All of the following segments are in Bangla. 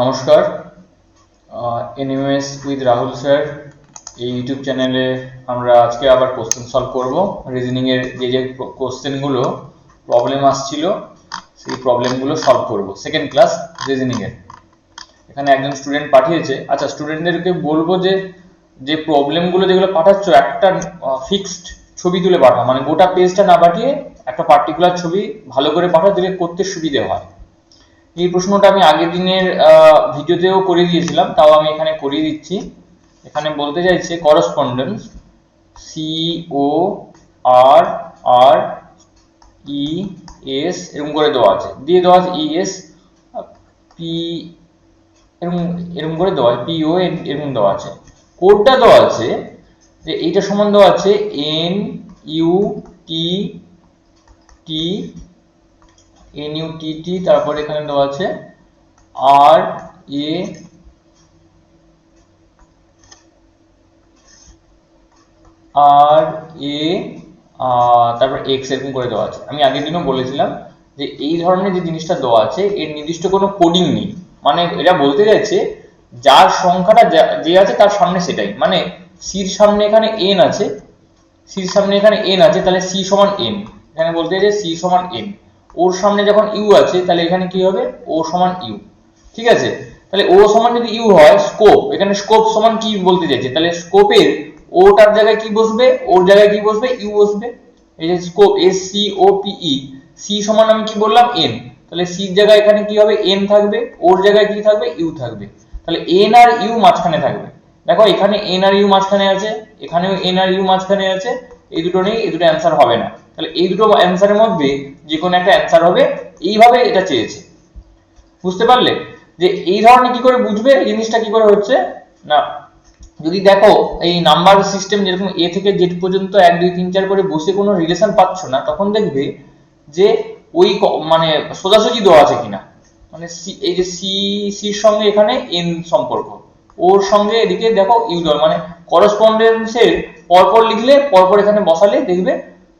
নমস্কার, এনএমএস উইথ রাহুল স্যার এই ইউটিউব চ্যানেলে আমরা আজকে আবার কোশ্চেন সলভ করব। রিজনিং এর যে কোশ্চেনগুলো প্রবলেম আসছিল সেই প্রবলেমগুলো সলভ করব। সেকেন্ড ক্লাস রিজনিং এর এখানে একজন স্টুডেন্ট পাঠিয়েছে। আচ্ছা, স্টুডেন্টদেরকে বলবো যে যে প্রবলেমগুলো যেগুলো পাঠাচ্ছ একটা ফিক্সড ছবি তুলে পাঠাও, মানে গোটা পেজটা না পাঠিয়ে একটা পার্টিকুলার ছবি ভালো করে পাঠাও, দিলে করতে সুবিধে হয়। এই প্রশ্নটা আমি আগের দিনের ভিডিওতেও করে দিয়েছিলাম, তাও আমি এখানে করিয়ে দিচ্ছি। এখানে বলতে চাইছে করসপন্ডেন্স CORRES এরকম করে দেওয়া আছে, দিয়ে দেওয়া আছে ES P এরকম এরকম করে দেওয়া আছে, PO এরকম দেওয়া আছে। কোডটা দেওয়া আছে যে এইটা সমান দেওয়া আছে NUTT, তারপরে এখানে দেওয়া আছে তারপর X এরকম করে দেওয়া আছে। আমি আগের দিনও বলেছিলাম যে এই ধরনের যে জিনিসটা দেওয়া আছে এর নির্দিষ্ট কোনো কোডিং নেই, মানে এটা বলতে যাচ্ছে যার সংখ্যাটা যে আছে তার সামনে সেটাই, মানে সির সামনে এখানে n আছে, সির সামনে এখানে n আছে, তাহলে c সমান n। এখানে বলতে চাইছে c সমান n, ওর সামনে যখন u আছে তাহলে এখানে কি হবে o সমান u। ঠিক আছে, তাহলে o সমান যদি u হয়, স্কোপ এখানে স্কোপ সমান কি বলতে চাইছে, তাহলে স্কোপের ওটার জায়গায় কি বসবে, ওর জায়গায় কি বসবে, u বসবে। এই যে স্কোপ SCOPE, c সমান আমি কি বললাম n, তাহলে c এর জায়গায় এখানে কি হবে n থাকবে, ওর জায়গায় কি থাকবে u থাকবে, তাহলে n আর u মাঝখানে থাকবে। দেখো এখানে n আর u মাঝখানে আছে, এখানেও n আর u মাঝখানে আছে, এই দুটো নেই, এই দুটো অ্যান্সার হবে না। তাহলে এই দুটো অ্যান্সারের মধ্যে যে কোনো একটা অ্যান্সার হবে, এইভাবে এটা চেয়েছে। বুঝতে পারলে যে এই ধরনের কি করে বুঝবে এই জিনিসটা কি করে হচ্ছে না, যদি দেখো এই নাম্বার সিস্টেম যেরকম A থেকে Z পর্যন্ত 1 2 3 4 করে বসে কোনো রিলেশন পাচ্ছ না, তখন দেখবে যে ওই মানে সোজাসুজি দেওয়া আছে কিনা, মানে এই যে সির সঙ্গে এখানে n সম্পর্ক, ওর সঙ্গে এদিকে দেখো ইউ দেওয়া, মানে করসপন্ডেন্সের পরপর লিখলে পরপর এখানে বসালে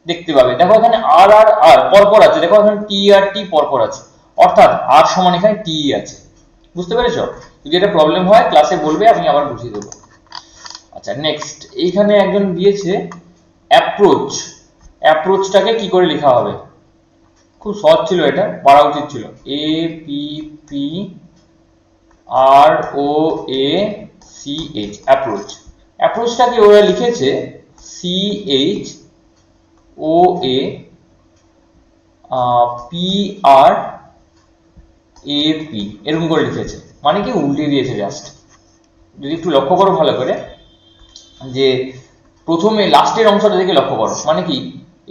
দেখতে পাবে। দেখো এখানে আর আর আর পরপর আছে, দেখো এখানে টি আর টি পরপর আছে, অর্থাৎ আর সমান এখানে টি আছে। বুঝতে পেরেছো? যদি এটা প্রবলেম হয় ক্লাসে বলবে, আমি আবার বুঝিয়ে দেবো। আচ্ছা, নেক্সট এইখানে একজন দিয়েছে অ্যাপ্রোচ। অ্যাপ্রোচটাকে কি করে লেখা হবে? খুব সহজ ছিল, এটা পড়া উচিত ছিল। APPROACH, approach. অ্যাপ্রোচটাকে ওরা লিখেছে CHOAPRAP এরকম করে লিখেছে, মানে কি উল্টে দিয়েছে জাস্ট। যদি একটু লক্ষ্য করো ভালো করে, যে প্রথমে লাস্টের অংশটা দিকে লক্ষ্য করো, মানে কি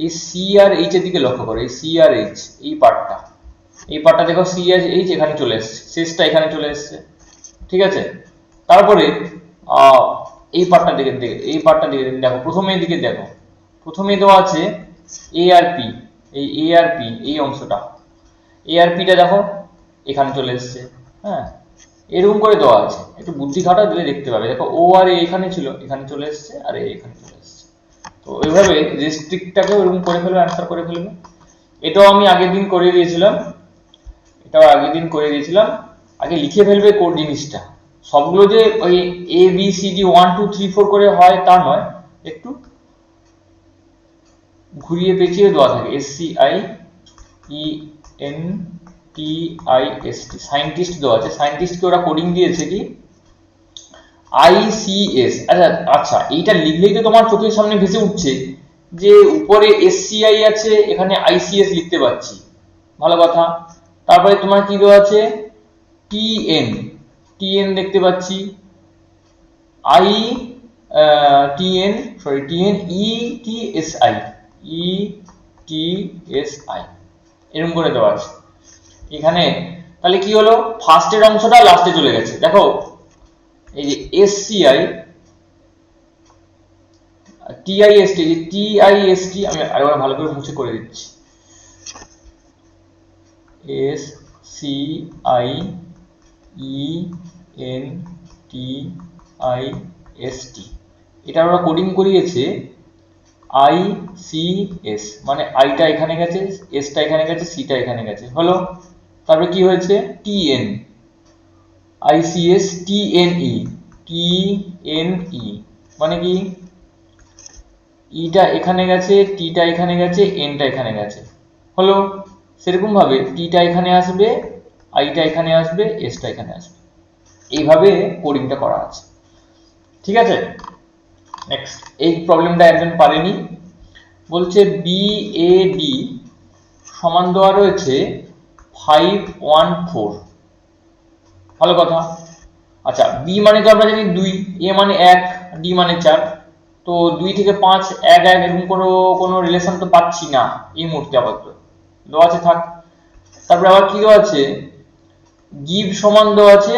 এই সি আর এইচ এর দিকে লক্ষ্য করো, এই সি আর এইচ এই পার্টটা দেখো, সি আর এইচ এখানে চলে এসছে, শেষটা এখানে চলে এসছে। ঠিক আছে, তারপরে এই পার্টটা দিকে দেখো, প্রথমে দিকে দেখো, প্রথমে দেওয়া আছে এআরপি, এই এআরপি এই অংশটা, এআরপিটা দেখো এখানে চলে এসছে। হ্যাঁ, এরকম করে দেওয়া আছে, একটু বুদ্ধি খাটাও দিলে দেখতে পাবে। দেখো ও আর এখানে ছিল, এখানে চলে এসছে, আর এখানে চলে এসছে। তো এইভাবে রেস্ট্রিক্টটাকেও এরকম করে ফেলবে, অ্যান্সার করে ফেলবে। এটাও আমি আগের দিন করে দিয়েছিলাম, আগে লিখে ফেলবে কোড জিনিসটা। সবগুলো যে ওই ABCD 1 2 3 4 করে হয় তা নয়, একটু ঘুরিয়ে পেঁচিয়ে দেওয়া থাকে। SCIENTIST, সায়েন্টিস্ট দেওয়া আছে, সায়েন্টিস্টকে ওরা কোডিং দিয়েছে কি ICS। আচ্ছা, এইটা লিখলেই তো তোমার চোখের সামনে ভেসে উঠছে যে উপরে SCI আছে, এখানে ICS লিখতে পাচ্ছি, ভালো কথা। তারপরে তোমার কি দেওয়া আছে TN দেখতে পাচ্ছি, ETSI এরকম করে দেওয়া আছে এখানে। তাহলে কি হলো, ফার্স্টের অংশটা লাস্টে চলে গেছে। দেখো এই যে SCI TIST, আমি আরেকবার ভালো করে মুছে করে দিচ্ছি। SCIENTIST, এটা আমরা কোডিং করিয়েছে ICS, মানে আইটা এখানে গেছে, এসটা এখানে গেছে, সিটা এখানে গেছে, হলো। তারপরে কি হয়েছে TN, ICS TNE TNE মানে কি, ইটা এখানে গেছে, টিটা এখানে গেছে, এনটা এখানে গেছে, হলো। সেরকম ভাবে টিটা এখানে আসবে, আইটা এখানে আসবে, এসটা এখানে আসবে, এইভাবে কোডিংটা করা আছে। ঠিক আছে, নেক্সট এই প্রবলেমটা একজন পারেনি, বলছে BAD সমান দেওয়া রয়েছে 514। ভালো কথা। আচ্ছা, বি মানে তো আমরা জানি 2, এ মানে 1, ডি মানে 4, তো 2 থেকে 5 1 1 এরকম কোনো রিলেশন তো পাচ্ছি না এই মুহূর্তে আপাতত, দেওয়া আছে থাক। তারপরে আবার কি দেওয়া আছে, গিভ সমান দেওয়া আছে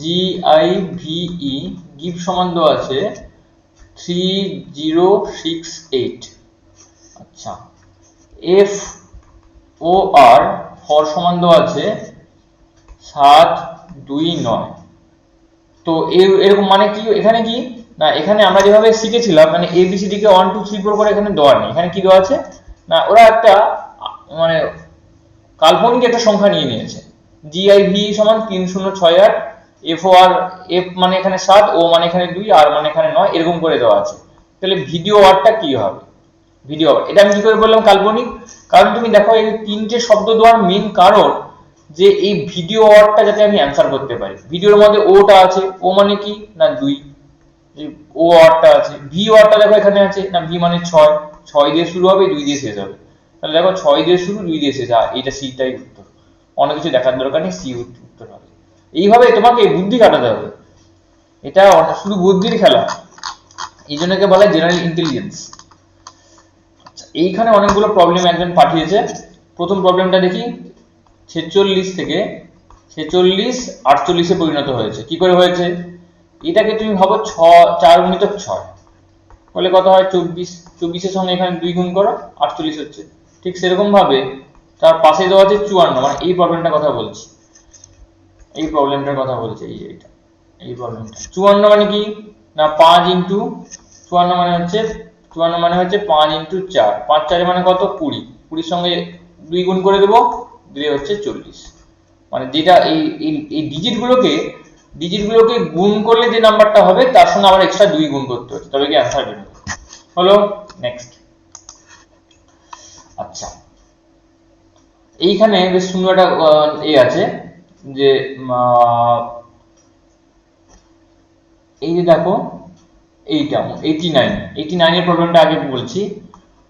GIVE, গিভ সমান দেওয়া আছে 3068। আচ্ছা, FOR ফর সমান দেওয়া আছে 729। তো এরকম মানে কি, এখানে কি না, এখানে আমরা যেভাবে শিখেছিলাম মানে ABCD কে 1 2 3 4 করে এখানে দেওয়া নেই, এখানে কি দেওয়া আছে না, ওরা একটা মানে কাল্পনিক একটা সংখ্যা নিয়ে নিয়েছে, GIVE সমান 3068, FOR F মানে এখানে 7, O মানে এখানে 2, R মানে এখানে 9, এরকম করে দেওয়া আছে। তাহলে ভিডিও ওয়ার্ডটা কি হবে, ভিডিও এটা আমি কি করে বললাম কাল্পনিক, কারণ তুমি দেখো এই তিনটে শব্দ দেওয়ার মেন কারণ যে এই ভিডিও ওয়ার্ডটা যাতে আমি অ্যানসার করতে পারি। ভিডিওর মধ্যে ওটা আছে, ও মানে কি না 2, এই ও ওয়ার্ডটা আছে, ভি ওয়ার্ডটা দেখো এখানে আছে না, ভি মানে 6, 6 দিয়ে শুরু হবে 2 দিয়ে শেষ হবে, তাহলে দেখো 6 দিয়ে শুরু 2 দিয়ে শেষ, আর এটা সিটাই উত্তর, অনেক কিছু দেখার দরকার নেই, সি উত্তর হবে। এইভাবে তোমাকে বুদ্ধি কাটাতে হবে, এটা শুধু বুদ্ধির খেলা, এই জন্য বলা হয় জেনারেল ইন্টেলিজেন্স। এইখানে অনেকগুলো প্রবলেম একজন পাঠিয়েছে। প্রথম প্রবলেমটা দেখি, 46 থেকে 46 48 এ পরিণত হয়েছে। কি করে হয়েছে, এটাকে তুমি ভাবো 4 গুণিতক 6, বলে কত হয় 24, 24 এর সঙ্গে এখানে 2 গুণ করো 48 হচ্ছে। ঠিক সেরকম ভাবে তার পাশে দেওয়া আছে 54, মানে এই প্রবলেমটার কথা বলছি, এই প্রবলেমটার কথা বলছি, এইটা এই প্রবলেমটা 54 মানে কি না 5 ইনটু 54 মানে হচ্ছে 54 মানে হচ্ছে 5 ইনটু 4, 5 4 মানে কত 20, 20 সঙ্গে 2 গুণ করে দেবো, দিলে হচ্ছে 40। মানে যেটা এই ডিজিটগুলোকে গুণ করলে যে নাম্বারটা হবে তার সঙ্গে আবার এক্সট্রা 2 গুণ করতে হচ্ছে, তবে কি অ্যানসার বেরোবে। হলো, নেক্সট। আচ্ছা, এইখানে বেশ সুন্দর একটা আছে যে এই যে দেখো এইটা 89 এর প্রবলেমটা আগে বলছি।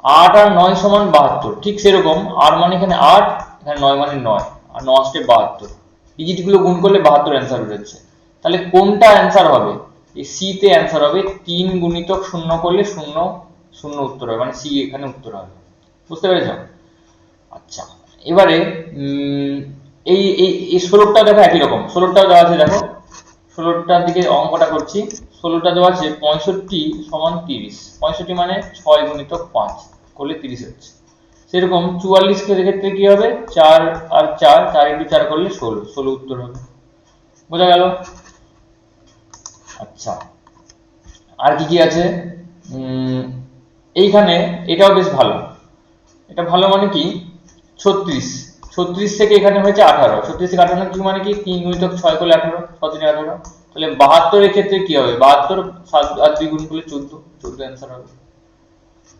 8 আর 9 সমান 72, ঠিক সেরকম আর মানে এখানে 8, এখানে 9 মানে 9, আর 9 আসছে 72, ডিজিটগুলো গুণ করলে 72 অ্যান্সার বেরোচ্ছে। তাহলে কোনটা অ্যান্সার হবে, এই সি তে অ্যান্সার হবে, 3 গুণিতক 0 করলে 0 0 উত্তর হবে, মানে সি এখানে উত্তর হবে। বুঝতে পেরেছ? আচ্ছা, এবারে এই এই 16টা দেখো একই রকম, 16টাও দেওয়া আছে, দেখো 16টার দিকে অঙ্কটা করছি। 16টা দেওয়া আছে 65 সমান 30, 65 মানে 6 গুণিতক 5 করলে 30 হচ্ছে। সেরকম 44 এর ক্ষেত্রে কি হবে, 4 আর 4, 4 ইন্টু 4 করলে 16, 16 উত্তর হবে। বোঝা গেল? আচ্ছা, আর কি কি আছে, এইখানে এটাও বেশ ভালো, এটা ভালো মানে কি 36 থেকে এখানে হয়েছে 18, 36 থেকে 18 কি মানে কি 3 গুণিতক 6 করলে 18, 6 3 18, তাহলে 72 এর ক্ষেত্রে কি হবে, 72 7 আর 2 গুণ করলে 14 অ্যান্সার হবে।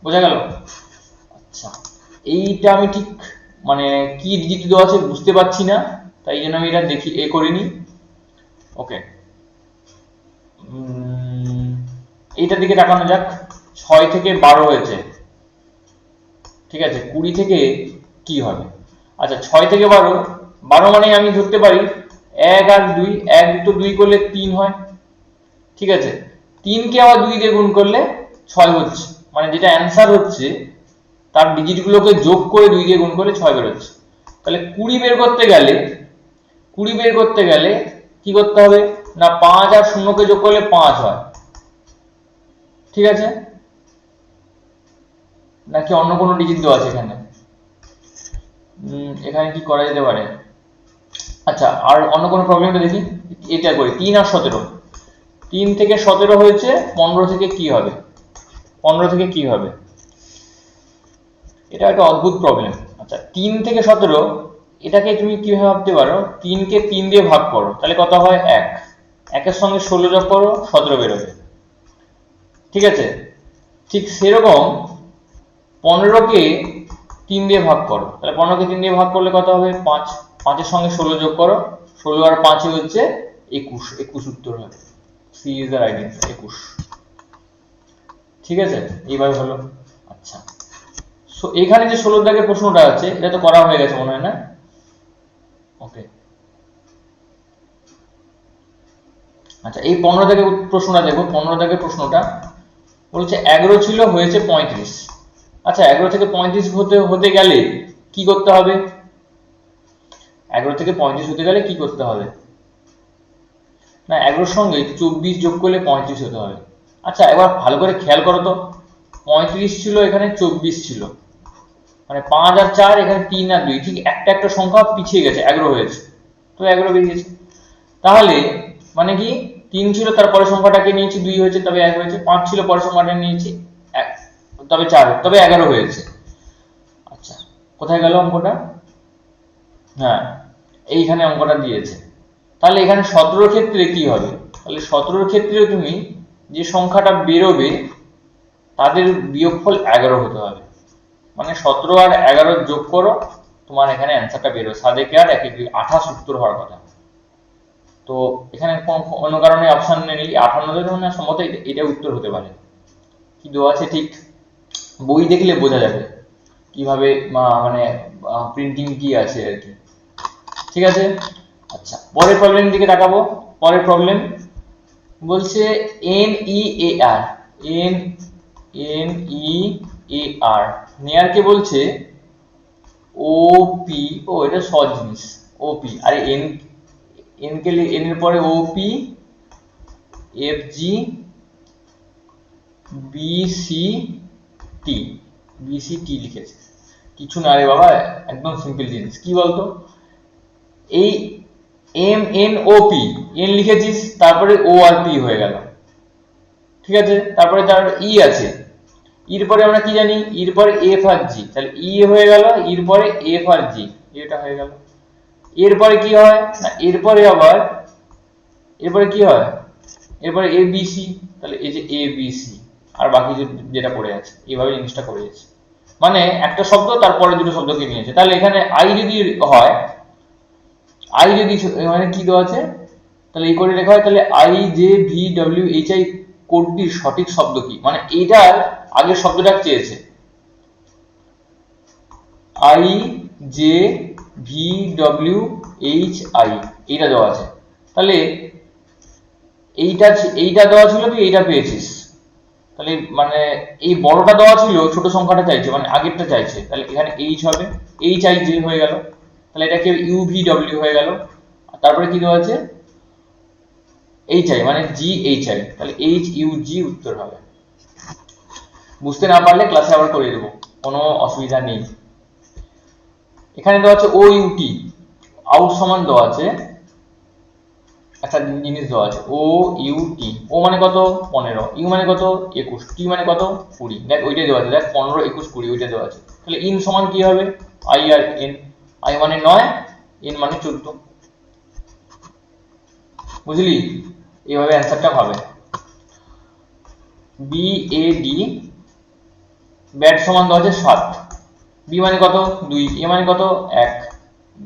বোঝা গেল? আচ্ছা, এইটা আমি ঠিক মানে কি ডিজিট দেওয়া আছে বুঝতে পারছি না, তাই জন্য আমি এটা দেখি করিনি। ওকে, এইটার দিকে তাকানো যাক। 6 থেকে 12 হয়েছে, ঠিক আছে, 20 থেকে কি হবে। আচ্ছা, 6 থেকে 12, 12 মানে আমি ধরতে পারি 1 আর 2, 1 দুটো 2 করলে 3 হয়, ঠিক আছে, 3 কে আবার 2 দিয়ে গুণ করলে 6 হচ্ছে, মানে যেটা অ্যান্সার হচ্ছে তার ডিজিটগুলোকে যোগ করে 2 দিয়ে গুণ করলে 6 বেরোচ্ছে। তাহলে 20 বের করতে গেলে কি করতে হবে না, 5 আর 0 কে যোগ করলে 5 হয়, ঠিক আছে, নাকি অন্য কোনো ডিজিট দেওয়া আছে এখানে, এখানে কি করা যেতে পারে। আচ্ছা, আর অন্য কোনো প্রবলেমটা দেখি, এটা করি 3 আর 17, 3 থেকে 17 হয়েছে, 15 থেকে কি হবে, 15 থেকে কি হবে, এটা একটা অদ্ভুত প্রবলেম। আচ্ছা, 3 থেকে 17 এটাকে তুমি কিভাবে ভাবতে পারো, 3 কে 3 দিয়ে ভাগ করো, তাহলে কত হয় 1, 1 সঙ্গে 16 যোগ করো 17 বেরোবে, ঠিক আছে। ঠিক সেরকম 15 কে 3 দিয়ে ভাগ করো, তাহলে 15 কে 3 দিয়ে ভাগ করলে কত হবে 5, 5 এর সঙ্গে 16 যোগ করো, 16 আর 5 হচ্ছে 21, 21 উত্তর হবে। C is the right answer, 21। ঠিক আছে, এইভাবে হলো। আচ্ছা, সো এখানে যে 16 দাগের প্রশ্নটা আছে এটা তো করা হয়ে গেছে মনে হয় না? ওকে, আচ্ছা এই 15 দাগের প্রশ্নটা দেখো। 15 দাগের প্রশ্নটা বলছে 11 ছিল হয়েছে 35। আচ্ছা 11 থেকে 35 হতে গেলে কি করতে হবে? 11 থেকে 35 হতে গেলে কি করতে হবে? না 11 সঙ্গে 24 যোগ করলে 35 হতে হবে। আচ্ছা এবার ভালো করে খেয়াল করো তো, 35 ছিল, এখানে 24 ছিল, মানে 5 আর 4, এখানে 3 আর 2, ঠিক একটা একটা সংখ্যা পিছিয়ে গেছে, 11 হয়েছে, তো 11 বেরিয়েছে। তাহলে মানে কি, 3 ছিল তারপরে সংখ্যাটাকে নিয়েছি 2 হয়েছে, তবে 1 হয়েছে, 5 ছিল পরের সংখ্যাটা নিয়েছি 1, তবে 4, তবে 11 হয়েছে। আচ্ছা কোথায় গেল অঙ্কটা? হ্যাঁ এইখানে অঙ্কটা দিয়েছে। তাহলে এখানে 17 ক্ষেত্রে কি হবে? তাহলে 17 ক্ষেত্রে তুমি যে সংখ্যাটা বেরোবে তাদের বিয়োগফল 11 হতে হবে, মানে 17 আর 11 যোগ করো, তোমার এখানে অ্যান্সারটা বেরো, 7 কে আর 1 কে 28 উত্তর হওয়ার কথা। তো এখানে কোনো কারণে অপশন নেই, 58 মানে সম্ভবত এটা উত্তর হতে পারে। কি দেওয়া আছে ঠিক বই দেখলে বোঝা যাবে কিভাবে মানে প্রিন্টিং কি আছে আর কি, ঠিক আছে। আচ্ছা পরের প্রবলেম দিকে তাকাবো। পরের প্রবলেম বলছে NEAR, NEAR নেয়ার কে বলছে OP, ও এটা সহজ জিনিস, OP, আরে N কে N এর পরে OP FG BCT লিখেছে, কিছু না রে বাবা, একদম সিম্পল জিনিস। কি বলতো, এই MNOP, N লিখেছিস, তারপরে O আর P হয়ে গেল, ঠিক আছে, তারপরে তার E আছে, এর পরে আমরা কি জানি, এর পরে F আর G, তাহলে E হয়ে গেল, এর পরে F আর G, এটা হয়ে গেল। এরপরে কি হয় না, এরপরে আবার এরপরে কি হয়, এরপরে ABC, তাহলে এই যে ABC আর বাকি যেটা পড়ে আছে, এইভাবে জিনিসটা করে গেছে, মানে একটা শব্দ তারপরে দুটো শব্দকে নিয়েছে। তাহলে এখানে I যদি হয়, I যদি মানে কি দেওয়া আছে, তাহলে এই করে লেখা হয়, তাহলে IJVWHI কোডটির সঠিক শব্দ কি, মানে এইটার আগের শব্দটা চেয়েছে, IJVWHI এইটা দেওয়া আছে, তাহলে এইটা দেওয়া ছিল, তুই এইটা পেয়েছিস, তাহলে মানে এই বড়টা দেওয়া ছিল, ছোট সংখ্যাটা চাইছে, মানে আগেরটা চাইছে, তাহলে এখানে H হবে, HIJ হয়ে গেল, তাহলে এটাকে UVW হয়ে গেল, তারপরে কি দেওয়া আছে HI, মানে GHI, তাহলে HUG উত্তর হবে। বুঝতে না পারলে ক্লাসে আবার করে দেবো, কোনো অসুবিধা নেই। এখানে দেওয়া আছে OUT, আউট সমান দেওয়া আছে, একটা জিনিস দেওয়া আছে OUT, ও মানে কত 15, ইউ মানে কত 21, টি মানে কত 20, দেখ ওইটাই দেওয়া আছে, দেখ 15 21 20 ওইটা দেওয়া আছে। তাহলে ইন সমান কি হবে, I আর N, I মানে 9, N মানে 14, বুঝলি, এইভাবে অ্যান্সারটা হবে। BAD, ব্যাট সমান দেওয়া আছে 7, বি মানে কত 2, এ মানে কত 1,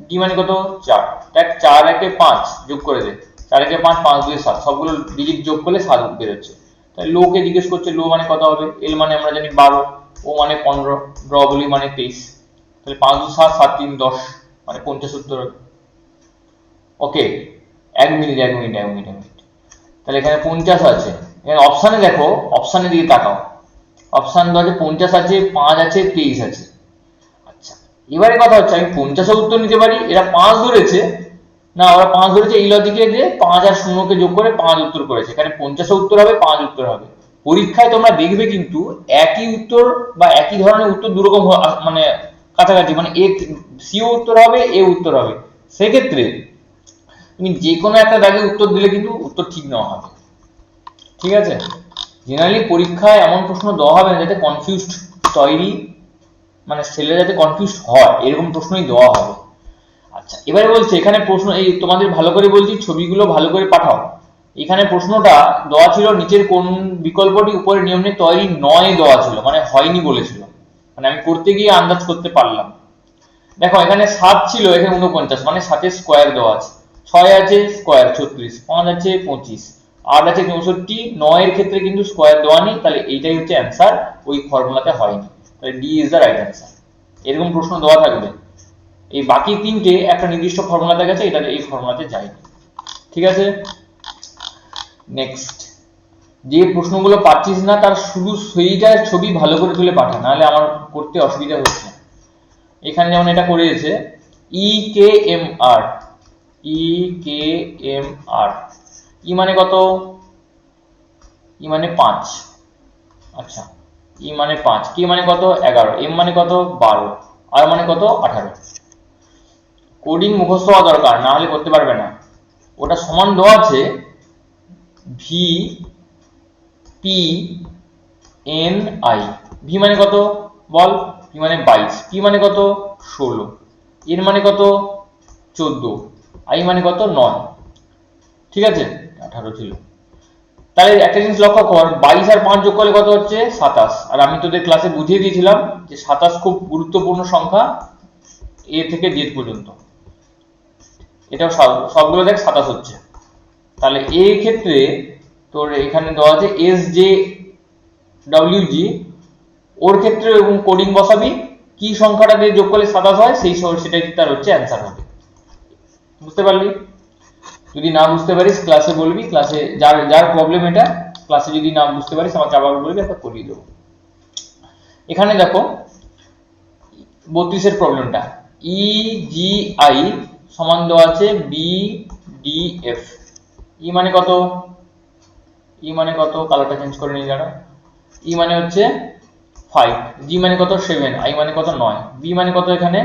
ডি মানে কত 4, দেখ 4 একে 5 যোগ করে দে, 4 একে 5, 5 2 7, সবগুলো ডিজিট যোগ করলে 7 বেরোচ্ছে। তাহলে লো কে জিজ্ঞেস করছে, লো মানে কত হবে, এল মানে আমরা জানি 12, ও মানে 15, ডব্লিউ মানে 23, তাহলে 5 2 7, 7 3 10, মানে 50 উত্তর হবে। ওকে, 1 মিনিট, তাহলে এখানে 50 আছে, এখানে অপশানে দেখো, অপশানের দিকে তাকাও, অপশান দেওয়া আছে 50 আছে, 5 আছে, 23 আছে। আচ্ছা এবারে কথা হচ্ছে, আমি 50 উত্তর নিতে পারি, এরা 5 ধরেছে না, ওরা 5 ধরেছে এই লজিকে যে 5 আর 0 কে যোগ করে 5 উত্তর করেছে, এখানে 50 উত্তর হবে, 5 উত্তর হবে। পরীক্ষায় তোমরা দেখবে কিন্তু একই উত্তর বা একই ধরনের উত্তর দুরকম মানে কাছাকাছি, মানে এ সিও উত্তর হবে, এ উত্তর হবে, সেক্ষেত্রে তুমি যে কোনো একটা দাগে উত্তর দিলে কিন্তু উত্তর ঠিক নেওয়া হবে, ঠিক আছে। জেনারেলি পরীক্ষায় এমন প্রশ্ন দেওয়া হবে না যাতে কনফিউজড তৈরি, মানে ছেলেরা যাতে কনফিউজড হয়, এরকম প্রশ্নই দেওয়া হবে। আচ্ছা, এবারে বলছে এখানে প্রশ্ন, এই তোমাদের ভালো করে বলছি, ছবিগুলো ভালো করে পাঠাও। এখানে প্রশ্নটা দেওয়া ছিল নিচের কোন বিকল্পটি উপরের নিয়ম নিয়ে তৈরি নয় দেওয়া ছিল, মানে হয়নি বলেছিল, মানে আমি করতে গিয়ে আন্দাজ করতে পারলাম। দেখো এখানে 7 ছিল, এখানে 49, মানে 7 স্কোয়ার দেওয়া আছে, 6 আছে স্কোয়ার 36, 5 আছে 25, 8 আছে 64, 9 এর ক্ষেত্রে কিন্তু স্কোয়ার দেওয়া নেই, তাহলে এইটাই হচ্ছে অ্যান্সার, ওই ফর্মুলাতে হয়নি, তাহলে D is the right answer. এরকম প্রশ্ন দেওয়া থাকবে, এই বাকি তিনটে একটা নির্দিষ্ট ফর্মুলাতে গেছে, এটা এই ফর্মুলাতে যায়নি। ঠিক আছে, নেক্সট। যে প্রশ্নগুলো পাচ্ছিস না তার শুধু সেইটার ছবি ভালো করে তুলে পাঠা, নাহলে আমার করতে অসুবিধা হচ্ছে। এখানে যেমন এটা করেছে EKMR, EKMR, ই মানে কত? ই মানে 5, আচ্ছা, ই মানে 5, কে মানে কত? 11, এম মানে কত? 12, আর মানে কত? 18। কোডিং মুখস্থ হওয়া দরকার, না হলে করতে পারবে না। ওটা সমান দেওয়া আছে V P N I. V মানে কত বল? ভি মানে 22, পি মানে কত? 16, এর মানে কত? 14, আই মানে কত? 9। ঠিক আছে, 18 ছিল। তাহলে একটা জিনিস লক্ষ্য কর, 22 আর 5 যোগ করলে কত হচ্ছে? 27। আর আমি তোদের ক্লাসে বুঝিয়ে দিয়েছিলাম যে 27 খুব গুরুত্বপূর্ণ সংখ্যা, এ থেকে জেড পর্যন্ত। এটাও সবগুলো দেখ 27 হচ্ছে। তাহলে এই ক্ষেত্রে তোর এখানে দেওয়া আছে এস জে ডব্লিউ জি, ওর ক্ষেত্রে এবং কোডিং বসাবি, কি সংখ্যাটা দিয়ে যোগ করলে 27 হয় সেই সেটাই তার হচ্ছে অ্যান্সার হবে। বুঝতে পারলি? যদি না বুঝতে পারিস ক্লাসে বলবি, ক্লাসে যার যার প্রবলেম এটা, ক্লাসে যদি না বুঝতে পারিস আমাকে আবার বলবি, একটা করিয়ে দেবো। এখানে দেখো 32 এর প্রবলেমটা, ইজিআই সমান দেওয়া আছে বিডিএফ। ই মানে কত? ই মানে কত? কালারটা চেঞ্জ করে নিয়ে যারা। ই মানে হচ্ছে 5, জি মানে কত? 7, আই মানে কত? 9, বি মানে কত? এখানে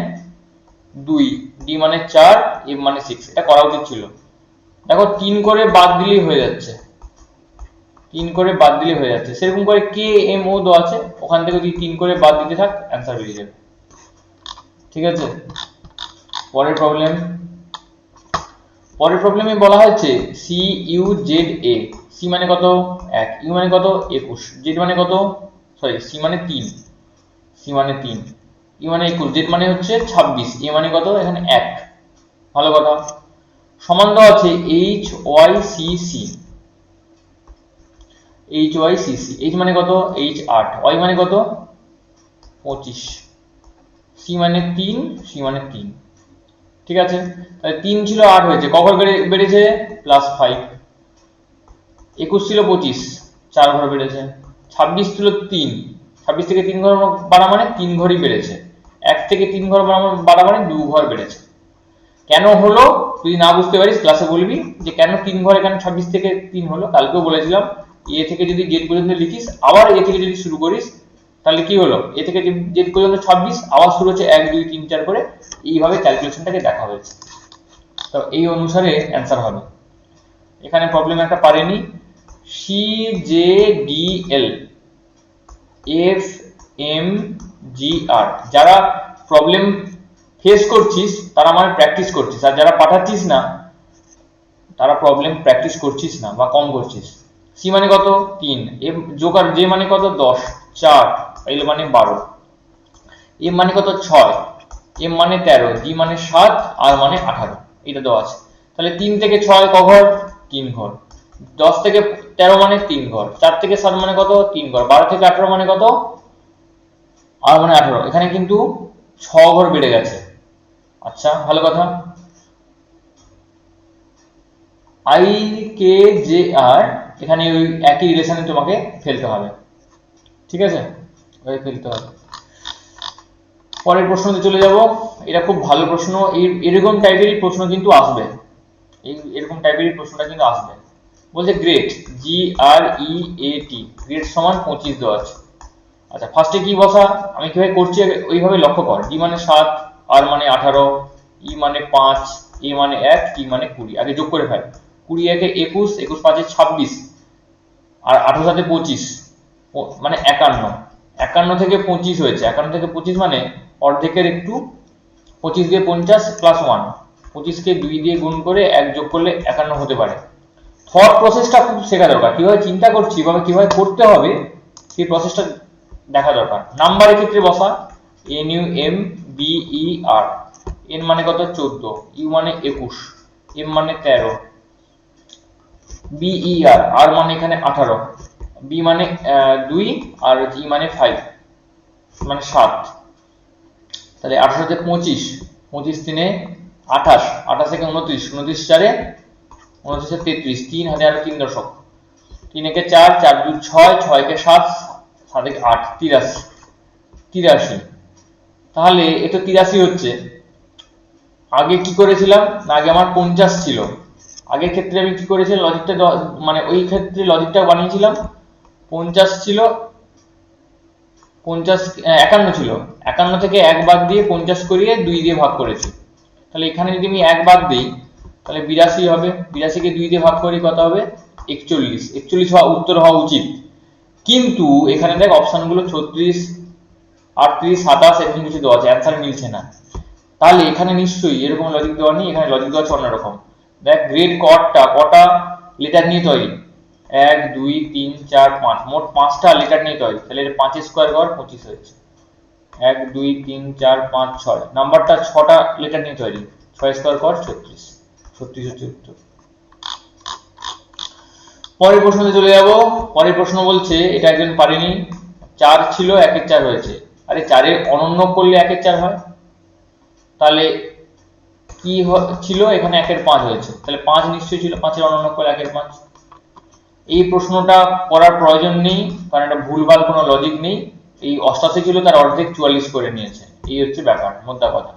2, ডি মানে 4, এফ মানে 6। এটা করা উচিত ছিল। দেখো 3 করে বাদ দিলেই হয়ে যাচ্ছে, 3 করে বাদ দিলেই হয়ে যাচ্ছে। সেরকম করে কে এম ও দেওয়া আছে, ওখান থেকে যদি 3 করে বাদ দিতে থাক অ্যান্সার বেরিয়ে যাবে। ঠিক আছে, পরের প্রবলেম। পরের প্রবলেমে বলা হয়েছে C U Z A. C মানে কত? 1, ইউ মানে কত? 21, জেড মানে কত? সরি, সি মানে 3, সি মানে 3, ইউ মানে 21, জেড মানে হচ্ছে 26, এ মানে কত? এখানে 1। ভালো কথা। সমান দেওয়া আছে H Y C C, H Y C C. H মানে কত? এইচ 8, ওয়াই মানে কত? 25, সি মানে 3, সি মানে 3। ঠিক আছে, তাহলে 3 ছিল 8 হয়েছে, কখন বেড়েছে? +5। 21 ছিল 25, 4 ঘর বেড়েছে। 26 ছিল 3, 26 থেকে 3 ঘর বাড়া মানে 3 ঘরই বেড়েছে। 1 থেকে 3 ঘর বাড়া মানে 2 ঘর বেড়েছে। কেন হলো যদি না বুঝতে পারিস ক্লাসে বলবি যে কেন 3 ঘর এখানে 26 থেকে 3 হলো। কালকেও বলেছিলাম এ থেকে যদি জেড পর্যন্ত লিখিস, আবার এ থেকে যদি শুরু করিস, তাহলে কি হলো? এ থেকে জেড পর্যন্ত 26, আবার শুরু হচ্ছে 1 2 3 4 করে, এইভাবে ক্যালকুলেশনটাকে দেখা হয়েছে। তো এই অনুসারে অ্যান্সার হবে। এখানে প্রবলেম একটা পারেনি, C J D L F M G R. যারা প্রবলেম ফেস করছিস তারা মানে প্র্যাকটিস করছিস, আর যারা পাঠাচ্ছিস না তারা প্রবলেম প্র্যাকটিস করছিস না বা কম করছিস। সি মানে কত? 3, এম জোকার জে মানে কত? 10, 4, এল মানে 12, এম মানে কত? 6, এম মানে 13, জি মানে 7, আর মানে 18। এটা দেওয়া আছে। তাহলে 3 থেকে 6 ক ঘর? 3 ঘর। 10 থেকে 13 মানে 3 ঘর। 4 থেকে 7 মানে কত? 3 ঘর। 12 থেকে 18 মানে কত? আর মানে 18। এখানে কিন্তু 6 ঘর বেড়ে গেছে। আচ্ছা, ভালো কথা। আই কে জে আর, এখানে ওই একই রিলেশনে তোমাকে ফেলতে হবে। ঠিক আছে, ওই ফেলতে হবে। পরের প্রশ্নতে চলে যাব। এটা খুব ভালো প্রশ্ন, এরকম টাইপেরই প্রশ্ন কিন্তু আসবে, এরকম টাইপেরই প্রশ্নটা কিন্তু আসবে। বলছে গ্রেট, জি আর ই এ টি, গ্রেট সমান 25 দেওয়া আছে। আচ্ছা, ফার্স্টে কি বসা, আমি কিভাবে করছি ওইভাবে লক্ষ্য কর। জি মানে 7, আর মানে 18, ই মানে 5, এ মানে 1, টি মানে 20। আগে যোগ করে ফেল। 20 একে 21, 21 5 26, আর 18 সাথে 25 মানে 51। 51 থেকে 25 হয়েছে, 51 থেকে 25 মানে অর্ধেকের একটু, 25 দিয়ে 50 +1 25 কে 2 দিয়ে গুণ করে 1 যোগ করলে 51 হতে পারে। থট প্রসেসটা খুব শেখা দরকার, কিভাবে চিন্তা করছি বা কিভাবে করতে হবে সেই প্রসেসটা দেখা দরকার। নাম্বারের ক্ষেত্রে বসা, NUMBER, n মানে কত 14, U মানে 21, M মানে 13, BER, R মানে এখানে 18, B মানে 2 আর G মানে 5 মানে 7। তাহলে 18 তে 25, 25 তিনে 28, 28 থেকে 29, 29 চারে 29 এ 33, 3 হাতে আর 3 দশক, 3 একে 4, 4 2 6, 6 কে 7, 7 একে 8, 83। তাহলে এ তো 83 হচ্ছে। আগে কি করেছিলাম না, আগে আমার 50 ছিল। আগের ক্ষেত্রে আমি কি করেছিলাম, লজিকটা মানে ওই ক্ষেত্রে লজিকটা বানিয়েছিলাম 50 ছিল, 51 ছিল, 51 থেকে 1 বাদ দিয়ে 50 করিয়ে 2 দিয়ে ভাগ করেছি। তাহলে এখানে যদি আমি 1 বাদ দিই তাহলে 82 হবে, 82 কে 2 দিয়ে ভাগ করি কত হবে 41 হওয়া উত্তর হওয়া উচিত। কিন্তু এখানে দেখ অপশনগুলো 36, 38, 27 এরকম কিছু দেওয়া আছে, অ্যান্সার মিলছে না। তাহলে এখানে নিশ্চয়ই এরকম লজিক দেওয়া নেই, এখানে লজিক দেওয়া আছে অন্যরকম। দেখ গ্রেড কর্ডটা কটা লেটার নিয়ে তৈরি, 1 2 3 4 5, মোট 5টা লেটার নিয়ে তৈরি। তাহলে এর 5 স্কয়ার কর 25 হয়েছে। 1 2 3 4 5 6, নাম্বারটা 6টা লেটার নিয়ে তৈরি, 6 স্কয়ার কর 36 হচ্ছে উত্তর। পরের প্রশ্নতে চলে যাব। পরের প্রশ্ন বলছে, এটা একজন পারেনি, 4 ছিল 1 এর 4 হয়েছে। আরে 4 এর অনন্য করলে 1 এর 4 হয়, তাহলে কি ছিল এখানে 1 এর 5 হয়েছে, তাহলে 5 নিশ্চয়ই ছিল, 5 এর অনন্য করলে 1 এর 5। এই প্রশ্নটা করার প্রয়োজন নেই, কারণ এটা ভুলভাল কোনো লজিক নেই। এই 88 ছিল তার অর্ধেক 44 করে নিয়েছে, এই হচ্ছে ব্যাপার, মোদ্দা কথা।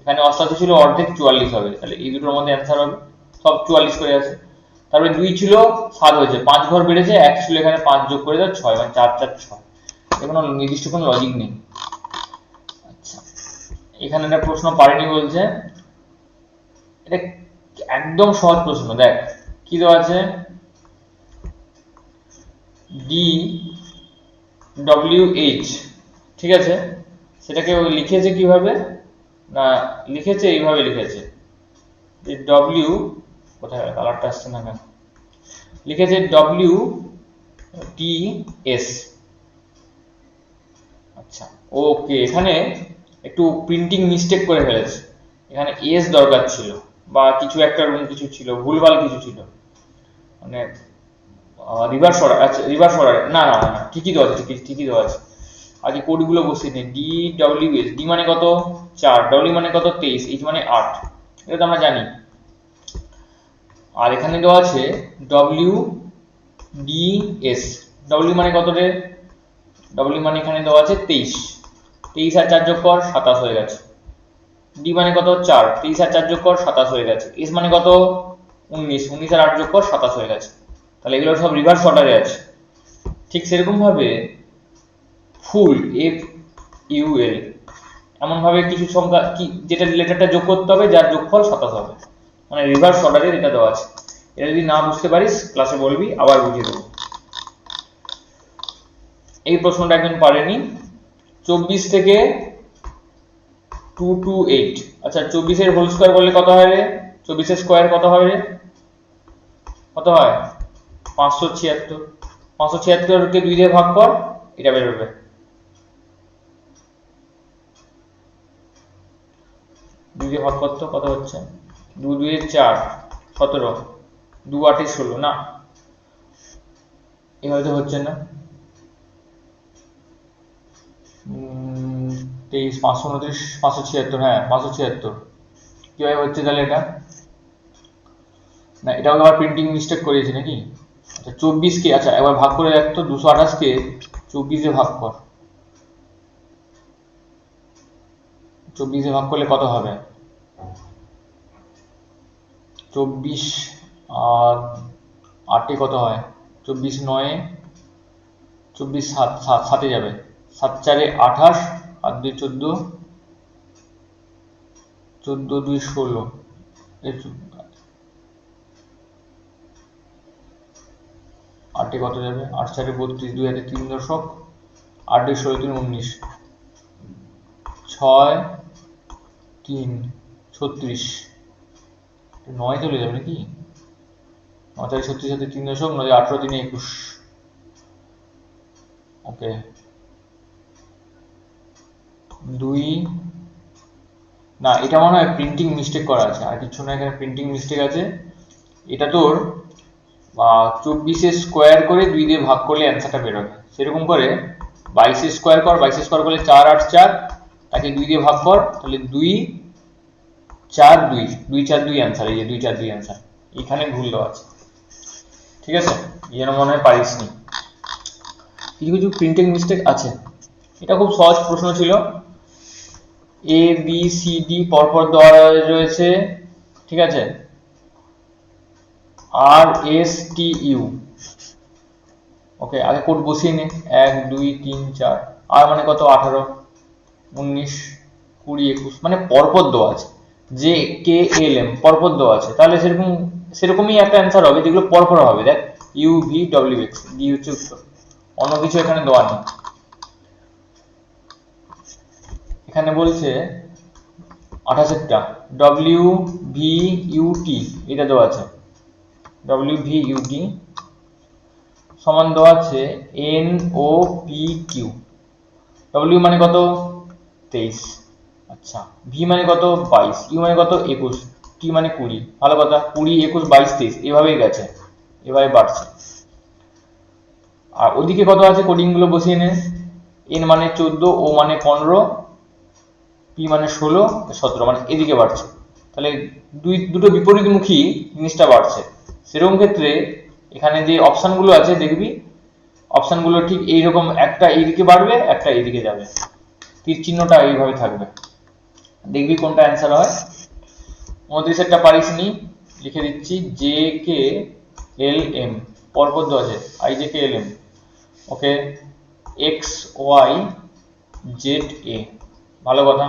এখানে 88 ছিল অর্ধেক 44 হবে, তাহলে এই দুটোর মধ্যে অ্যান্সার হবে, সব 44 করে আছে। তারপরে 2 ছিল 7 হয়েছে, 5 ঘর বেড়েছে, 1 ছিল এখানে 5 যোগ করে দাও 6, মানে 4 4 6, কোনো নির্দিষ্ট কোনো লজিক নেই। আচ্ছা, এখানে একটা প্রশ্ন পারেনি বলছে, এটা একদম সহজ প্রশ্ন। দেখ কি দেওয়া আছে, DWH, ঠিক আছে, সেটাকে লিখেছে কিভাবে না, লিখেছে এইভাবে লিখেছে, W কোথায় কালারটা আসছে না কেন, লিখেছে WTS। আচ্ছা ওকে, এখানে একটু প্রিন্টিং মিস্টেক করে ফেলেছে, এখানে এস দরকার ছিল বা কিছু একটা কিছু ছিল, ভুলভাল কিছু ছিল, মানে রিভার্স অর্ডার। আচ্ছা রিভার্স অর্ডার, না না না ঠিকই দেওয়া আছে, ঠিকই দেওয়া আছে। আগে কোডগুলো বসিয়ে নিই, DWS, ডি মানে কত 4, ডব্লিউ মানে কত 23, এইচ মানে 8, এটা তো আমরা জানি। আর এখানে দেওয়া আছে WDS, ডব্লিউ মানে কত রে, ডব্লিউ মানে এখানে দেওয়া আছে 23, 23 আর 4 যোগ কর 27 হয়ে গেছে। ডি মানে কত 4, 23 আর 4 যোগ কর 27 হয়ে গেছে। এস মানে কত 19, 19 আর 8 যোগ কর 27 হয়ে গেছে। তাহলে এগুলো সব রিভার্স অর্ডারে আছে। ঠিক সেরকম ভাবে ফুল, FUL, এমন ভাবে কিছু সংখ্যা কি যেটা লেটারটা যোগ করতে হবে যার যোগফল 27 হবে, মানে রিভার্স অর্ডারে এটা দেওয়া আছে। এটা যদি না বুঝতে পারিস ক্লাসে বলবি, আবার বুঝিয়ে দেবো। এই প্রশ্নটা একজন পারেনি, 24 থেকে 228। আচ্ছা 24 এর হোল স্কয়ার করলে কত হয় রে, 24 এর স্কয়ার কত হয় রে, কত হয় 576। 576 কে 2 দিয়ে ভাগ কর, এটা বের হবে। 2 দিয়ে ভাগ করতে কত হচ্ছে, 2 2 এর 4, 17, 2 8 এর 16, না এই হয়তো হচ্ছে না, 23, 529, 576, হ্যাঁ 576, কিভাবে হচ্ছে তাহলে এটা, না এটাও আবার প্রিন্টিং মিস্টেক করেছি নাকি। আচ্ছা 24 কে, আচ্ছা একবার ভাগ করে দেখ তো, 228 কে 24 এ ভাগ কর, 24 এ ভাগ করলে কত হবে, 24 আর 8 কত হয়, 24 9, 24 7, 7 যাবে, 7 4 28 আর 2 14, 14 2 16, 8 কত যাবে, 8 4 32, 2 হাতে 3 দশক, 8 16 3 19, 6 3 36, 9 চলে যাবে নাকি? 9 তারিখ 37 3 দশক 9 18 3 21। ওকে 2 না, এটা মনে হয় প্রিন্টিং মিস্টেক করা আছে, আর কিছু না, এখানে প্রিন্টিং মিস্টেক আছে। এটা তোর 24 স্কোয়ার করে 2 দিয়ে ভাগ করলে অ্যান্সারটা বেরোবে। সেরকম করে 22 স্কোয়ার কর, 22 স্কোয়ার করলে 4 8 4, তাকে 2 দিয়ে ভাগ কর, তাহলে 2 4 2 2 4 2 অ্যান্সার। এই যে 2 4 2 অ্যান্সার, এখানে ভুল দেওয়া আছে। ঠিক আছে, এই জন্য মনে হয় পারিসনি, কিছু কিছু প্রিন্টিং মিস্টেক আছে। এটা খুব সহজ প্রশ্ন ছিল। এ বি সি ডি পরপর দেওয়া রয়েছে, ঠিক আছে। আর এস টি ইউ, ওকে আগে কোড বসিয়ে নে। 1 2 3 4, আর মানে কত? 18 19 20 21, মানে পরপর দেওয়া আছে। জে কে এল এম পরপর দেওয়া আছে, তাহলে সেরকমই একটা অ্যান্সার হবে যেগুলো পরপর হবে। দেখ U V W x, D হচ্ছে উত্তর, অন্য কিছু এখানে দেওয়া নেই। এখানে বলছে 28টা ডব্লিউ ভি ইউ টি, এটা দেওয়া আছে। ডব্লিউ ভি ইউ টি সমান দেওয়া আছে N O P Q. W মানে কত? 23। আচ্ছা, ভি মানে কত? 22। ইউ মানে কত? 21। টি মানে 20। ভালো কথা, 20 21 22 23 এভাবেই গেছে, এভাবে বাড়ছে। আর ওদিকে কত আছে কোডিং গুলো বসিয়ে নে। এন মানে 14, ও মানে 15, পি মানে 16, 17, মানে এদিকে বাড়ছে। তাহলে দুটো বিপরীতমুখী জিনিসটা বাড়ছে। সেরকম ক্ষেত্রে এখানে যে অপশনগুলো আছে দেখবি, অপশনগুলো ঠিক এইরকম, একটা এইদিকে বাড়বে, একটা এইদিকে যাবে, তীর চিহ্নটা এইভাবে থাকবে। দেখবি কোনটা অ্যান্সার হয়। 29টা পারিসনি, লিখে দিচ্ছি জে কে এল এম পরপর দেওয়া আছে, I J K L M. Okay X Y Z A, ভালো কথা।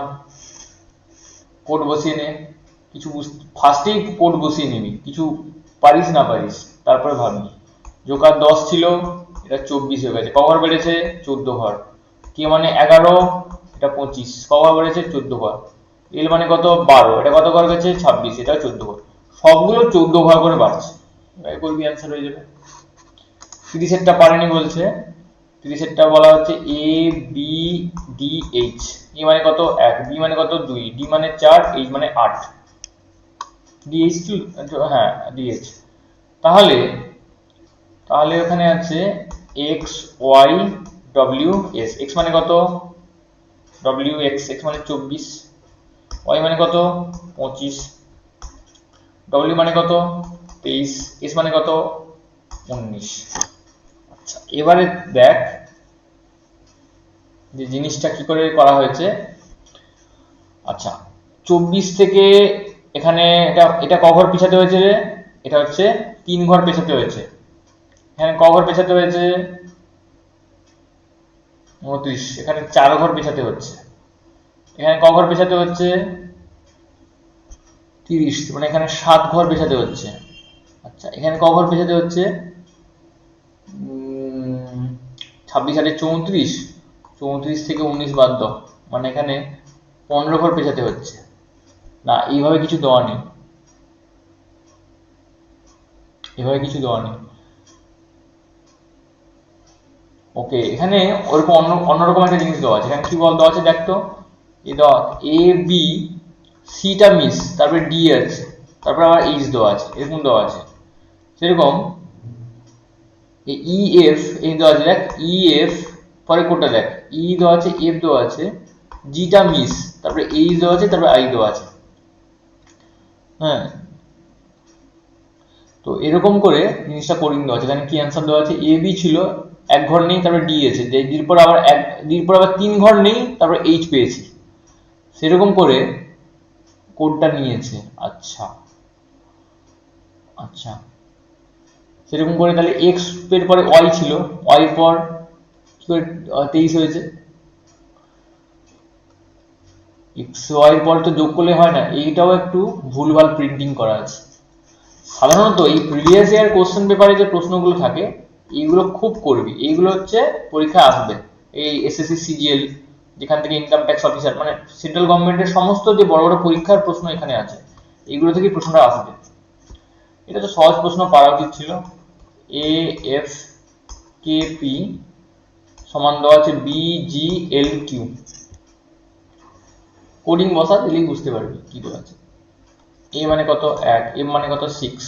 কোড বসিয়ে নে, কিছু ফার্স্টেই কোড বসিয়ে নিবি, কিছু পারিস না পারিস তারপরে ভাববি। জোকার 10 ছিল, এটা 24 হয়ে গেছে, কভার বেড়েছে 14 ঘর। কে মানে 11, এটা 25, কভার বেড়েছে 14 ঘর। এল মানে কত? 12, এটা কত ঘর গেছে? 26, এটা 14 ঘর। সবগুলো 14 ঘর করে বাড়ছে, এটাই করবি, অ্যান্সার হয়ে যাবে। 30টা পারেনি বলছে। 30টা বলা হচ্ছে এ বি ডি এইচ। এ মানে কত? 1, বি মানে কত? 2, ডি মানে 4, এইচ মানে 8। ডিএইচ, হ্যাঁ ডিএইচ। তাহলে তাহলে ওখানে আছে X Y W S. X মানে কত? ডব্লিউ এক্স, এক্স মানে 24, ওয়াই মানে কত? 25, ডব্লিউ মানে কত? 23, এস মানে কত? 19। আচ্ছা, এবারে দেখ যে জিনিসটা কি করে করা হয়েছে। আচ্ছা, 24 থেকে এখানে এটা ক ঘর পেছাতে হয়েছে রে? এটা হচ্ছে 3 ঘর পেছাতে হয়েছে। এখানে ক ঘর পেছাতে হয়েছে? 29। এখানে 4 ঘর পেছাতে হচ্ছে। এখানে ক ঘর পেছাতে হচ্ছে? 30, মানে এখানে 7 ঘর পেছাতে হচ্ছে। আচ্ছা, এখানে ক ঘর পেছাতে হচ্ছে? 26 আর 34, 34 থেকে 19 বাদ দাও, মানে এখানে 15 ঘর পেছাতে হচ্ছে। না, এইভাবে কিছু দেওয়া নেই, এভাবে কিছু দেওয়া নেই। ওকে, এখানে ওরকম অন্যরকম একটা জিনিস দেওয়া আছে। এখানে কি বল দেওয়া আছে দেখ তো, এ বি সিটা মিস, তারপরে ডি আছে, তারপরে আবার এইচ দেওয়া আছে, এরকম দেওয়া আছে। সেরকম ই এফ এই দেওয়া আছে, দেখ ই এফ, পরে কোডটা দেখ, ই দেওয়া আছে, এফ দেওয়া আছে, জিটা মিস, তারপরে এইচ দেওয়া আছে, তারপরে আই দেওয়া আছে। হ্যাঁ, তো এরকম করে জিনিসটা কোডিং দেওয়া আছে। এখানে কি অ্যান্সার দেওয়া আছে? এ বি ছিল, 1 ঘর নেই, তারপরে ডি আছে, ডির পর আবার 3 ঘর নেই, তারপরে এইচ পেয়েছি। সেরকম করে কোডটা নিয়েছে। আচ্ছা আচ্ছা, সেরকম করে তাহলে এক্স এর পরে ওয়াই ছিল, ওয়াই পর কি করে 23 হয়েছে? এক্স ওয়াই পর তো যোগ করলে হয় না, এইটাও একটু ভুলভাল প্রিন্টিং করা আছে। সাধারণত এই প্রিভিয়াস ইয়ার কোশ্চেন পেপারে যে প্রশ্নগুলো থাকে এইগুলো খুব করবি, এইগুলো হচ্ছে পরীক্ষা আসবে। এই এসএসসি সিজিএল, যেখান থেকে ইনকাম ট্যাক্স অফিসার, মানে সেন্ট্রাল গভর্নমেন্টের সমস্ত যে বড় বড় পরীক্ষার প্রশ্ন এখানে আছে। এগুলো থেকে প্রশ্নটা আসবে। এটা তো সহজ প্রশ্ন, পারা উচিত ছিল। এ এফ কে পি সমান দেওয়া আছে বি জি এল কিউ। কোডিং বসা দিলেই বুঝতে পারবি কি দেওয়া আছে। এ মানে কত 1, এম মানে কত 6,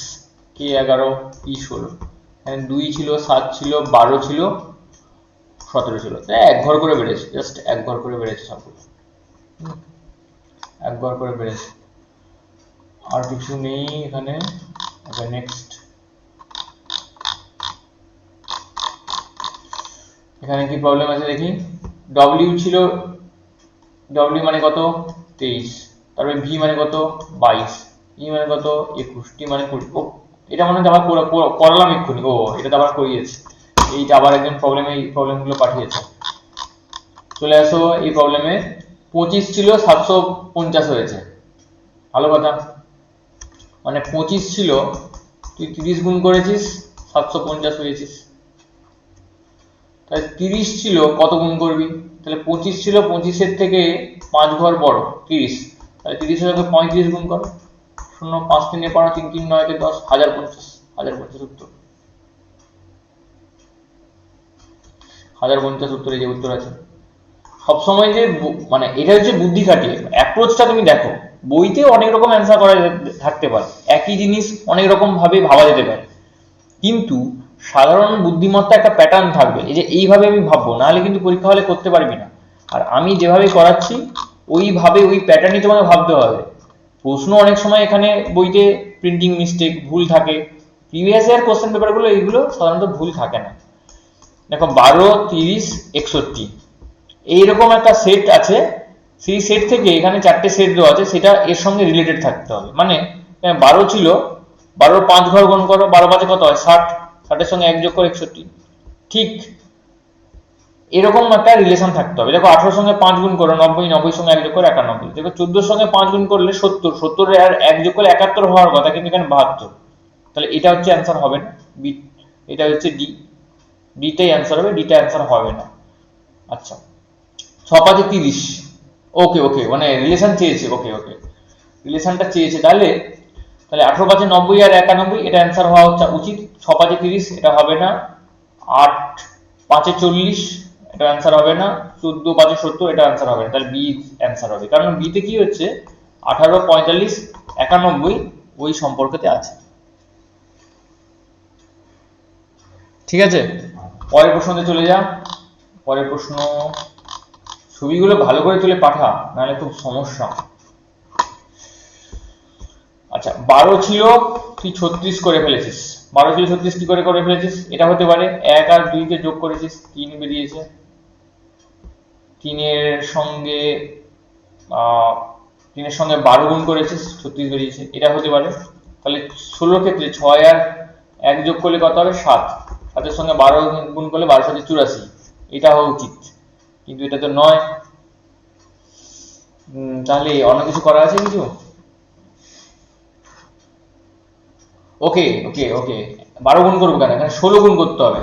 কে 11, পি 16, এখানে 2 ছিল, 7 ছিল, 12 ছিল, 17 ছিল। তাই এক ঘর করে বেড়েছে, জাস্ট এক ঘর করে বেড়েছে সবগুলো, এক ঘর করে বেড়েছে, আর কিছু নেই এখানে। নেক্সট এখানে কি প্রবলেম আছে দেখি। ডব্লিউ ছিল, ডব্লিউ মানে কত 23, তারপরে ভি মানে কত 22, ই মানে কত 21, টি মানে 20। ও এটা মনে হয় আবার করালাম এক্ষুনি। ও এটা তো আবার করিয়েছে, এইটা আবার একজন প্রবলেমে এই প্রবলেমগুলো পাঠিয়েছে। চলে আসো এই প্রবলেমে। 25 ছিল 750 হয়েছে, ভালো কথা। মানে 25 ছিল, তুই 30 গুণ করেছিস 750 পেয়েছিস। তাহলে 30 ছিল, কত গুণ করবি? তাহলে 25 ছিল, 25-এর থেকে 5 ঘর বড় 30, তাহলে 30-এর সঙ্গে 35 গুণ কর। 0, 5 3 15, 3 3 9 10, 1050, 1050 উত্তর। 1050 উত্তরে যে উত্তর আছে। সবসময় যে মানে এটা হচ্ছে বুদ্ধি খাটিয়ে অ্যাপ্রোচটা তুমি দেখো। বইতে অনেক রকম অ্যান্সার করা থাকতে পারে, একই জিনিস অনেক রকম ভাবে ভাবা যেতে পারে, কিন্তু সাধারণ বুদ্ধিমত্তা একটা প্যাটার্ন থাকবে, এই যে এইভাবে আমি ভাববো, নাহলে কিন্তু পরীক্ষা হলে করতে পারবি না। আর আমি যেভাবে করাচ্ছি ওইভাবে ওই প্যাটার্নই তোমাকে ভাবতে হবে। প্রশ্ন অনেক সময় এখানে বইতে প্রিন্টিং মিস্টেক, ভুল থাকে। প্রিভিয়াস ইয়ার কোশ্চেন পেপারগুলো এইগুলো সাধারণত ভুল থাকে না। দেখো 12, 30, 61 এইরকম একটা সেট আছে, সেই সেট থেকে এখানে 4টে সেট দেওয়া আছে, সেটা এর সঙ্গে রিলেটেড থাকতে হবে। মানে 12 ছিল, 12 5 ঘর গুণ করো, 12 5 কত হয় 60, 60-এর সঙ্গে 1 যোগ করো 61, ঠিক এরকম একটা রিলেশন থাকতে হবে। দেখো 18-এর সঙ্গে 5 গুণ করো 90, 90-এর সঙ্গে 1 যোগ করো 91। দেখো 14-এর সঙ্গে 5 গুণ করলে 70, 70 আর 1 যোগ করলে 71 হওয়ার কথা, কিন্তু এখানে 72। তাহলে এটা হচ্ছে অ্যান্সার হবে না, বি। এটা হচ্ছে ডি, ডিটাই অ্যান্সার হবে, ডিটা অ্যান্সার হবে না। আচ্ছা 6 5 30, ওকে ওকে, মানে রিলেশন চেয়েছে, ওকে ওকে, রিলেশনটা চেয়েছে। তাহলে তাহলে 18 5 90 আর 91, এটা অ্যান্সার হওয়া উচিত। 6 5 30 এটা হবে না। 8 5 40 এটা অ্যান্সার হবে না। 14 5 70 এটা অ্যান্সার হবে না। তাহলে বি অ্যান্সার হবে, কারণ বিতে কি হচ্ছে 18 45 91 ওই সম্পর্কতে আছে। ঠিক আছে, পরের প্রশ্নতে চলে যা। পরের প্রশ্ন, ছবিগুলো ভালো করে তুলে পাঠা, নাহলে খুব সমস্যা। আচ্ছা 12 ছিল, তুই 36 করে ফেলেছিস। 12 ছিল 36 কি করে করে ফেলেছিস? এটা হতে পারে 1 আর 2 কে যোগ করেছিস, 3 বেরিয়েছে। 3-এর সঙ্গে 12 গুণ করেছিস, 36 বেরিয়েছে, এটা হতে পারে। তাহলে 16 ক্ষেত্রে 6 আর 1 যোগ করলে কত হবে 7, 7-এর সঙ্গে 12 গুণ করলে 12 7 84, এটা হওয়া উচিত, কিন্তু এটা তো নয়। তাহলে অন্য কিছু করা আছে কিছু? ওকে ওকে ওকে, 12 গুণ করবো কেন, এখানে 16 গুণ করতে হবে।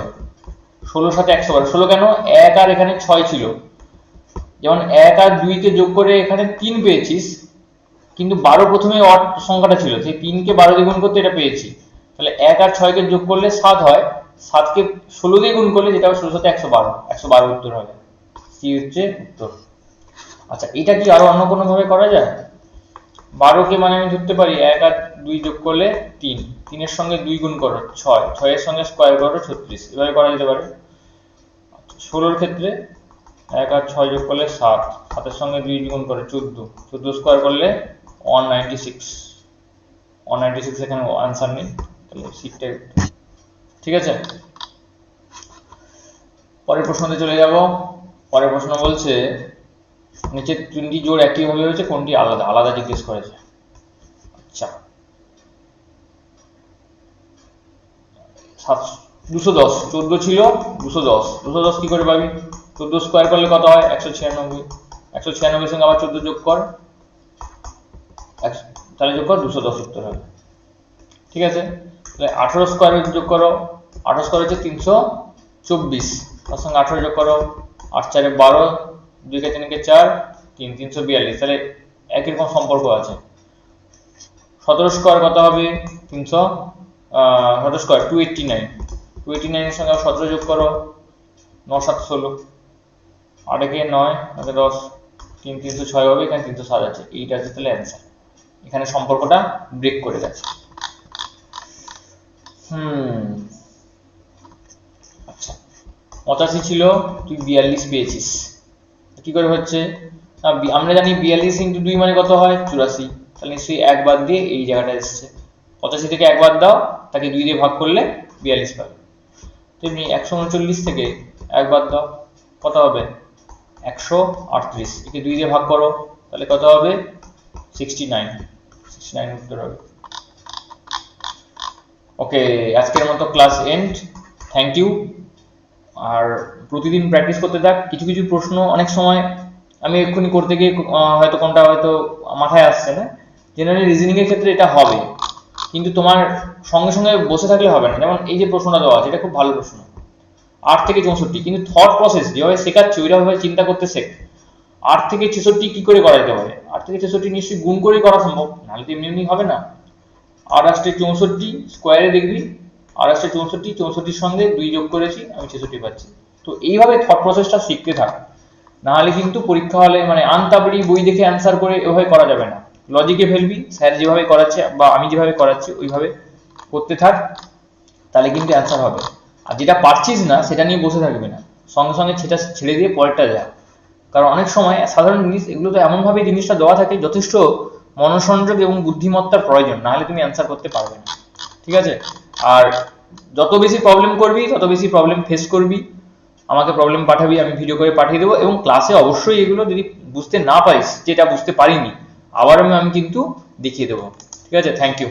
16-র সাথে 112, 16 কেন, 1 আর এখানে 6 ছিল, যেমন 1 আর 2 কে যোগ করে এখানে 3 পেয়েছিস, কিন্তু 12 প্রথমে অড সংখ্যাটা ছিল, সেই 3 কে 12 দিয়ে গুণ করতে এটা পেয়েছি। তাহলে 1 আর 6 কে যোগ করলে 7 হয়, 7 কে 16 দিয়ে গুণ করলে যেটা হবে 16 সাথে 112, 112 উত্তর হবে, সি হচ্ছে উত্তর। আচ্ছা এটা কি আরো অন্য কোনো ভাবে করা যায়? 12 কে মানে আমি ধরতে পারি 1 আর 2 যোগ করলে 3, 3-এর সঙ্গে 2 গুণ করো 6, 6-এর সঙ্গে স্কয়ার করো 36, এভাবে করা যেতে পারে। 16-র ক্ষেত্রে 1 আর 6 যোগ করলে 7, 7-এর সঙ্গে 2 গুণ করে 14, 14 স্কয়ার করলে 196, 196 এখানে আনসার নেই, তাহলে সিটটা। ঠিক আছে, পরের প্রশ্নতে চলে যাব। পরের প্রশ্ন বলছে নিচে 3টি জোড় একইভাবে হয়েছে, কোনটি আলাদা? আলাদা জিজ্ঞেস করেছে। আচ্ছা 210, 14 ছিল 210, 210 কি করে পাবি? 14 স্কয়ার করলে কত হয় 196, 196-এর সঙ্গে আবার 14 যোগ কর, তাহলে যোগ কর 210 উত্তর হবে। ঠিক আছে, তাহলে 18 স্কয়ার যোগ করো, 18 স্কয়ার হচ্ছে 324, তার সঙ্গে 18 যোগ করো, 8 4 12, 2 কে 3 কে 4, 3 342, তাহলে একই রকম সম্পর্ক আছে। 17 স্কোয়ার কত হবে 300, 17 স্কোয়ার 289, 289 এর সঙ্গে 17 যোগ করো 9 7 16, 8 একে 9, 9 10, 3 306 হবে, এখানে 307 আছে, এইটা আছে তাহলে অ্যান্সার। এখানে সম্পর্কটা ব্রেক করে গেছে। আচ্ছা 85 ছিল, তুই 42 পেয়েছিস, কি করে হচ্ছে? আমরা জানি 42 ইন্টু 2 মানে কত হয় 84, তাহলে নিশ্চয়ই এক বাদ দিয়ে এই জায়গাটা এসছে। 85 থেকে এক বাদ দাও, তাকে 2 দিয়ে ভাগ করলে 42 পাবে। তেমনি 139 থেকে এক বাদ দাও, কত হবে 138, একে 2 দিয়ে ভাগ করো, তাহলে কত হবে 69, 69 উত্তর হবে। ওকে, আজকের মতো ক্লাস এন্ড, থ্যাংক ইউ। আর প্রতিদিন প্র্যাকটিস করতে থাক। কিছু কিছু প্রশ্ন অনেক সময় আমি এক্ষুনি করতে গিয়ে হয়তো কোনটা হয়তো মাথায় আসছে না, জেনারেলি রিজনিং এর ক্ষেত্রে এটা হবে, কিন্তু তোমার সঙ্গে সঙ্গে বসে থাকলে হবে না। যেমন এই যে প্রশ্নটা দেওয়া আছে, এটা খুব ভালো প্রশ্ন, 8 থেকে 64, কিন্তু থট প্রসেস যেভাবে শেখাচ্ছি ওইভাবে চিন্তা করতে শেখ। 8 থেকে 66 কি করে করা যেতে পারে? 8 থেকে 66 নিশ্চয়ই গুণ করেই করা সম্ভব, নাহলে তো এমনি এমনি হবে না। 8 আসতে 64 স্কোয়ারে দেখবি, 8 আসতে 64, 64 সঙ্গে 2 যোগ করেছি, আমি 66 পাচ্ছি। তো এইভাবে থট প্রসেসটা শিখতে থাক, নাহলে কিন্তু পরীক্ষা হলে মানে আনতাবড়ি বই দেখে অ্যান্সার করে এভাবে করা যাবে না। লজিকে ফেলবি, স্যার যেভাবে করাচ্ছে বা আমি যেভাবে করাচ্ছি ওইভাবে করতে থাক, তাহলে কিন্তু অ্যান্সার হবে। আর যেটা পারছিস না সেটা নিয়ে বসে থাকবে না, সঙ্গে সঙ্গে সেটা ছেড়ে দিয়ে পরেরটা যা। কারণ অনেক সময় সাধারণ জিনিস এগুলো তো এমনভাবে জিনিসটা দেওয়া থাকে, যথেষ্ট মনোসংযোগ এবং বুদ্ধিমত্তার প্রয়োজন, নাহলে তুমি অ্যান্সার করতে পারবে না। ঠিক আছে? আর যত বেশি প্রবলেম করবি তত বেশি প্রবলেম ফেস করবি, আমাকে প্রবলেম পাঠাবি, আমি ভিডিও করে পাঠিয়ে দেবো, এবং ক্লাসে অবশ্যই এগুলো যদি বুঝতে না পারিস, যেটা বুঝতে পারিনি, আবার আমি কিন্তু দেখিয়ে দেবো। ঠিক আছে? Thank you.